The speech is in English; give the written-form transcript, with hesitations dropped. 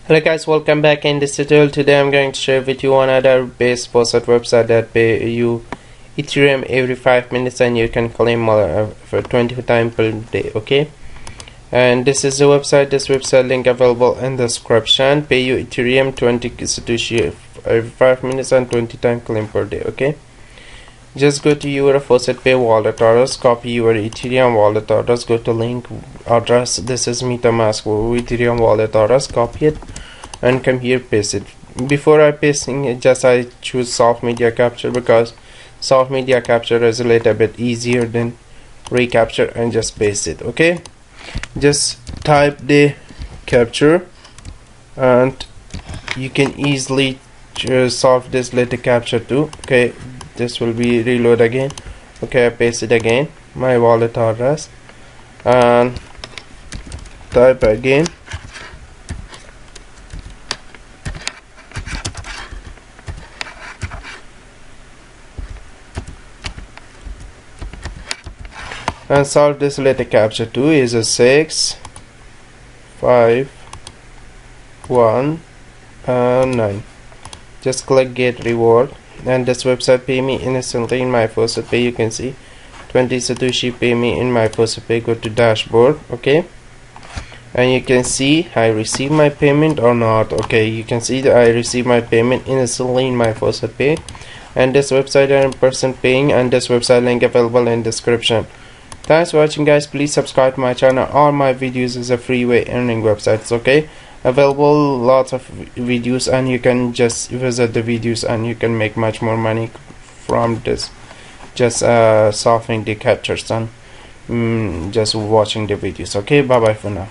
Hello guys, welcome back. In this tutorial today I'm going to share with you another base faucet website that pay you ethereum every 5 minutes and you can claim for 20 times per day. Okay, and this is the website. This website link available in the description. Pay you ethereum 20 satoshi every 5 minutes and 20 times claim per day. Okay, just go to your faucet pay wallet address, copy your ethereum wallet address, go to link address. This is MetaMask ethereum wallet address, copy it and come here, paste it. Before I pasting it, I choose soft media capture because soft media capture is a little bit easier than recapture, and just paste it. Okay, just type the capture and you can easily solve this little capture too. Okay, this will be reload again. Okay, I paste it again, my wallet address, and type again. And solve this letter capture 2 is a 6 5 1 and 9. Just click get reward, and this website pay me instantly in my faucet pay. You can see 20 satoshi pay me in my faucet pay. Go to dashboard. Okay, and you can see I receive my payment or not. Okay, you can see that I receive my payment instantly in my faucet pay, and this website are in person paying, and this website link available in description. Thanks for watching guys. Please subscribe to my channel. All my videos is a freeway earning websites. Okay, available lots of videos, and you can just visit the videos and you can make much more money from this, just solving the captures and just watching the videos. Okay, bye bye for now.